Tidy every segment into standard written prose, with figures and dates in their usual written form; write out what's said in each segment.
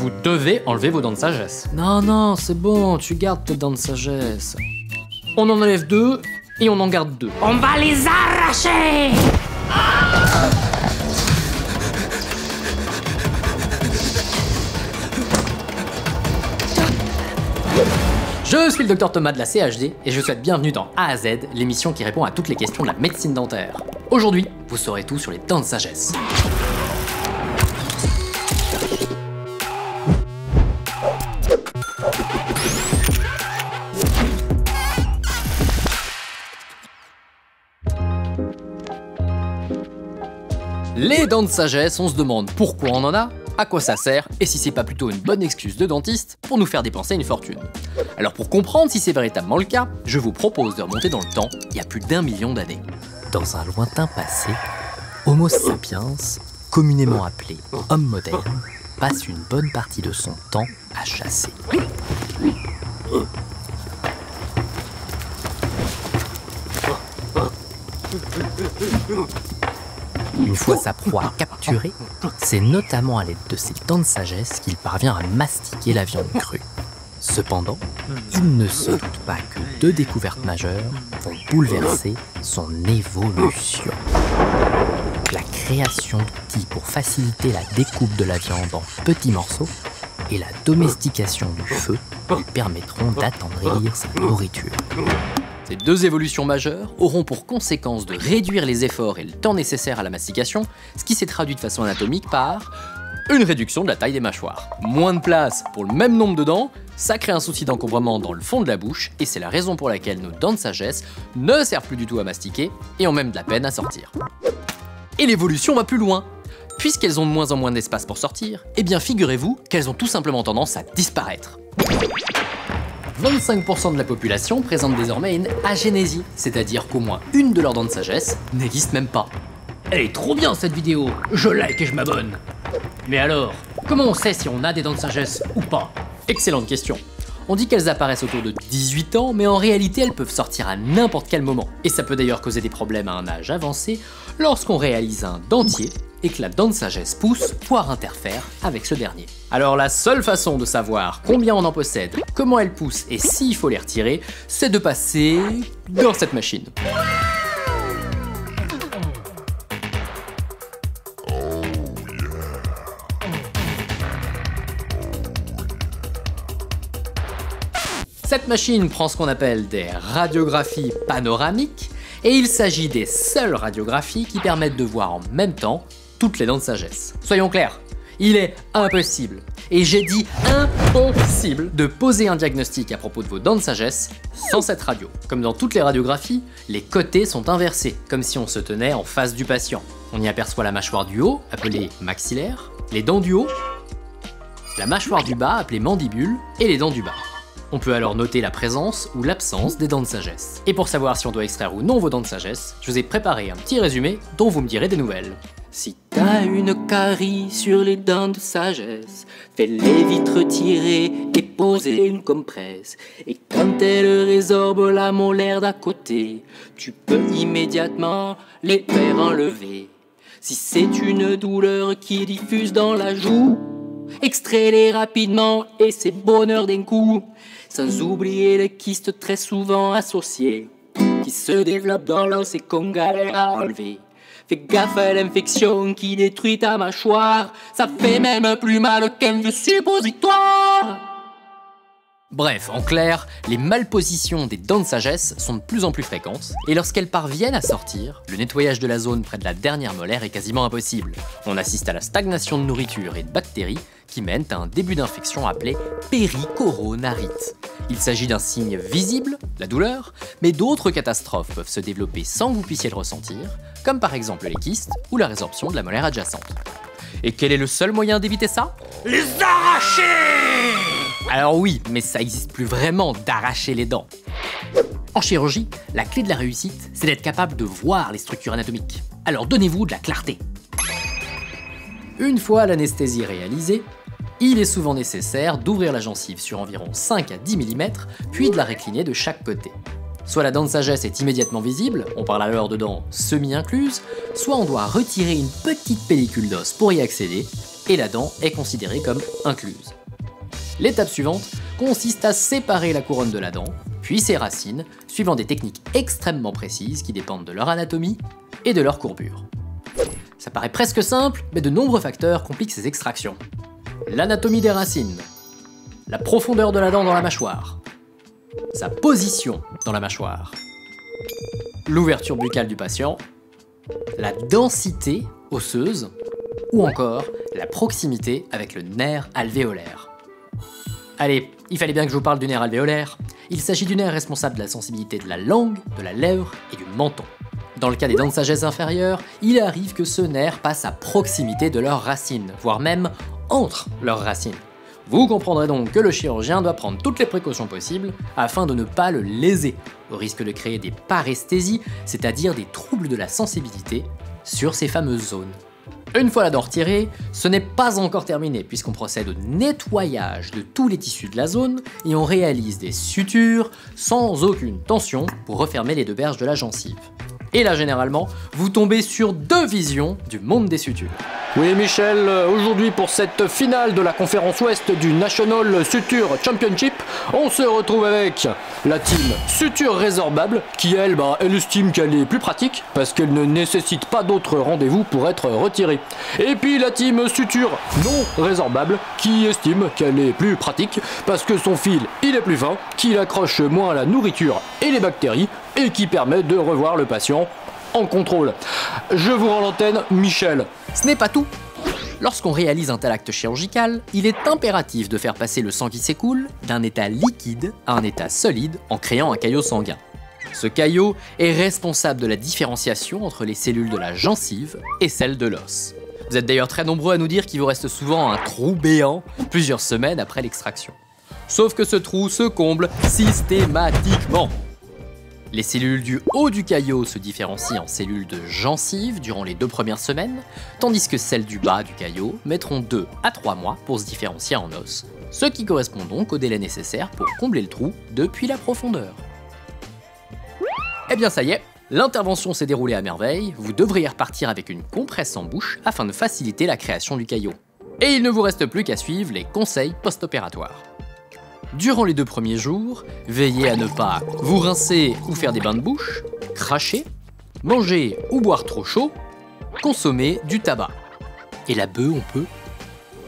Vous devez enlever vos dents de sagesse. Non, c'est bon, tu gardes tes dents de sagesse. On en enlève 2 et on en garde 2. On va les arracher! Je suis le Dr Thomas de la CHD et je vous souhaite bienvenue dans A à Z, l'émission qui répond à toutes les questions de la médecine dentaire. Aujourd'hui, vous saurez tout sur les dents de sagesse. Les dents de sagesse, on se demande pourquoi on en a, à quoi ça sert, et si c'est pas plutôt une bonne excuse de dentiste pour nous faire dépenser une fortune. Alors pour comprendre si c'est véritablement le cas, je vous propose de remonter dans le temps il y a plus d'1 million d'années. Dans un lointain passé, Homo sapiens, communément appelé homme moderne, passe une bonne partie de son temps à chasser. Une fois sa proie capturée, c'est notamment à l'aide de ses dents de sagesse qu'il parvient à mastiquer la viande crue. Cependant, il ne se doute pas que 2 découvertes majeures vont bouleverser son évolution. La création d'outils pour faciliter la découpe de la viande en petits morceaux et la domestication du feu lui permettront d'attendrir sa nourriture. Ces 2 évolutions majeures auront pour conséquence de réduire les efforts et le temps nécessaires à la mastication, ce qui s'est traduit de façon anatomique par une réduction de la taille des mâchoires. Moins de place pour le même nombre de dents, ça crée un souci d'encombrement dans le fond de la bouche, et c'est la raison pour laquelle nos dents de sagesse ne servent plus du tout à mastiquer et ont même de la peine à sortir. Et l'évolution va plus loin. Puisqu'elles ont de moins en moins d'espace pour sortir, eh bien figurez-vous qu'elles ont tout simplement tendance à disparaître. 25% de la population présente désormais une agénésie, c'est-à-dire qu'au moins une de leurs dents de sagesse n'existe même pas. Elle est trop bien cette vidéo, je like et je m'abonne. Mais alors, comment on sait si on a des dents de sagesse ou pas? Excellente question. On dit qu'elles apparaissent autour de 18 ans, mais en réalité elles peuvent sortir à n'importe quel moment. Et ça peut d'ailleurs causer des problèmes à un âge avancé lorsqu'on réalise un dentier et que la dent de sagesse pousse, voire interfère avec ce dernier. Alors la seule façon de savoir combien on en possède, comment elles poussent et s'il faut les retirer, c'est de passer dans cette machine. Cette machine prend ce qu'on appelle des radiographies panoramiques, et il s'agit des seules radiographies qui permettent de voir en même temps toutes les dents de sagesse. Soyons clairs, il est impossible, et j'ai dit impossible, de poser un diagnostic à propos de vos dents de sagesse sans cette radio. Comme dans toutes les radiographies, les côtés sont inversés, comme si on se tenait en face du patient. On y aperçoit la mâchoire du haut, appelée maxillaire, les dents du haut, la mâchoire du bas, appelée mandibule, et les dents du bas. On peut alors noter la présence ou l'absence des dents de sagesse. Et pour savoir si on doit extraire ou non vos dents de sagesse, je vous ai préparé un petit résumé dont vous me direz des nouvelles. Si t'as une carie sur les dents de sagesse, fais-les vite retirer et poser une compresse. Et quand elle résorbe la molaire d'à côté, tu peux immédiatement les faire enlever. Si c'est une douleur qui diffuse dans la joue, extrais-les rapidement et c'est bonheur d'un coup. Sans oublier les kystes très souvent associés, qui se développent dans l'os et qu'on galère à enlever. Fais gaffe à l'infection qui détruit ta mâchoire, ça fait même plus mal qu'un vieux suppositoire. Bref, en clair, les malpositions des dents de sagesse sont de plus en plus fréquentes, et lorsqu'elles parviennent à sortir, le nettoyage de la zone près de la dernière molaire est quasiment impossible. On assiste à la stagnation de nourriture et de bactéries qui mènent à un début d'infection appelé péricoronarite. Il s'agit d'un signe visible, la douleur, mais d'autres catastrophes peuvent se développer sans que vous puissiez le ressentir, comme par exemple les kystes ou la résorption de la molaire adjacente. Et quel est le seul moyen d'éviter ça? Les arracher! Alors oui, mais ça n'existe plus vraiment d'arracher les dents. En chirurgie, la clé de la réussite, c'est d'être capable de voir les structures anatomiques. Alors donnez-vous de la clarté. Une fois l'anesthésie réalisée, il est souvent nécessaire d'ouvrir la gencive sur environ 5 à 10 mm, puis de la récliner de chaque côté. Soit la dent de sagesse est immédiatement visible, on parle alors de dents semi-incluses, soit on doit retirer une petite pellicule d'os pour y accéder, et la dent est considérée comme incluse. L'étape suivante consiste à séparer la couronne de la dent, puis ses racines, suivant des techniques extrêmement précises qui dépendent de leur anatomie et de leur courbure. Ça paraît presque simple, mais de nombreux facteurs compliquent ces extractions. L'anatomie des racines, la profondeur de la dent dans la mâchoire, sa position dans la mâchoire, l'ouverture buccale du patient, la densité osseuse, ou encore la proximité avec le nerf alvéolaire. Allez, il fallait bien que je vous parle du nerf alvéolaire. Il s'agit du nerf responsable de la sensibilité de la langue, de la lèvre et du menton. Dans le cas des dents de sagesse inférieures, il arrive que ce nerf passe à proximité de leurs racines, voire même entre leurs racines. Vous comprendrez donc que le chirurgien doit prendre toutes les précautions possibles afin de ne pas le léser, au risque de créer des paresthésies, c'est-à-dire des troubles de la sensibilité sur ces fameuses zones. Une fois la dent retirée, ce n'est pas encore terminé puisqu'on procède au nettoyage de tous les tissus de la zone et on réalise des sutures sans aucune tension pour refermer les deux berges de la gencive. Et là, généralement, vous tombez sur deux visions du monde des sutures. Oui, Michel, aujourd'hui pour cette finale de la conférence ouest du National Suture Championship, on se retrouve avec la team Suture Résorbable, qui elle estime qu'elle est plus pratique, parce qu'elle ne nécessite pas d'autres rendez-vous pour être retirée. Et puis la team Suture Non Résorbable, qui estime qu'elle est plus pratique, parce que son fil, il est plus fin, qu'il accroche moins à la nourriture et les bactéries, et qui permet de revoir le patient en contrôle. Je vous rends l'antenne, Michel. Ce n'est pas tout. Lorsqu'on réalise un tel acte chirurgical, il est impératif de faire passer le sang qui s'écoule d'un état liquide à un état solide en créant un caillot sanguin. Ce caillot est responsable de la différenciation entre les cellules de la gencive et celles de l'os. Vous êtes d'ailleurs très nombreux à nous dire qu'il vous reste souvent un trou béant plusieurs semaines après l'extraction. Sauf que ce trou se comble systématiquement. Les cellules du haut du caillot se différencient en cellules de gencive durant les 2 premières semaines, tandis que celles du bas du caillot mettront 2 à 3 mois pour se différencier en os, ce qui correspond donc au délai nécessaire pour combler le trou depuis la profondeur. Eh bien ça y est, l'intervention s'est déroulée à merveille, vous devriez repartir avec une compresse en bouche afin de faciliter la création du caillot. Et il ne vous reste plus qu'à suivre les conseils post-opératoires. Durant les 2 premiers jours, veillez à ne pas vous rincer ou faire des bains de bouche, cracher, manger ou boire trop chaud, consommer du tabac. Et la bœuf, on peut?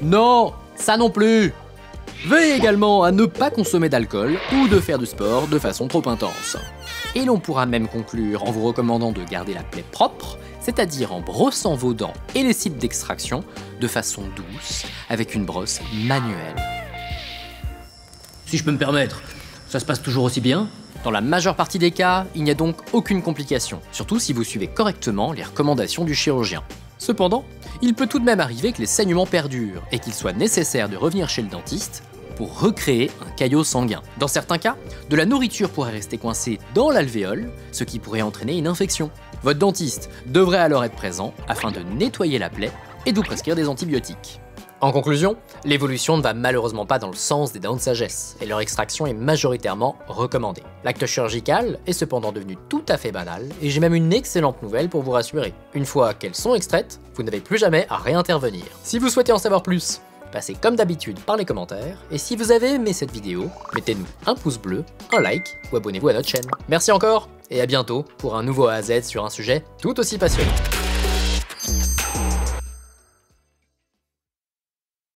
Non, ça non plus! Veillez également à ne pas consommer d'alcool ou de faire du sport de façon trop intense. Et l'on pourra même conclure en vous recommandant de garder la plaie propre, c'est-à-dire en brossant vos dents et les sites d'extraction de façon douce avec une brosse manuelle. Si je peux me permettre, ça se passe toujours aussi bien? Dans la majeure partie des cas, il n'y a donc aucune complication, surtout si vous suivez correctement les recommandations du chirurgien. Cependant, il peut tout de même arriver que les saignements perdurent et qu'il soit nécessaire de revenir chez le dentiste pour recréer un caillot sanguin. Dans certains cas, de la nourriture pourrait rester coincée dans l'alvéole, ce qui pourrait entraîner une infection. Votre dentiste devrait alors être présent afin de nettoyer la plaie et de vous prescrire des antibiotiques. En conclusion, l'évolution ne va malheureusement pas dans le sens des dents de sagesse, et leur extraction est majoritairement recommandée. L'acte chirurgical est cependant devenu tout à fait banal, et j'ai même une excellente nouvelle pour vous rassurer. Une fois qu'elles sont extraites, vous n'avez plus jamais à réintervenir. Si vous souhaitez en savoir plus, passez comme d'habitude par les commentaires, et si vous avez aimé cette vidéo, mettez-nous un pouce bleu, un like, ou abonnez-vous à notre chaîne. Merci encore, et à bientôt pour un nouveau A à Z sur un sujet tout aussi passionnant.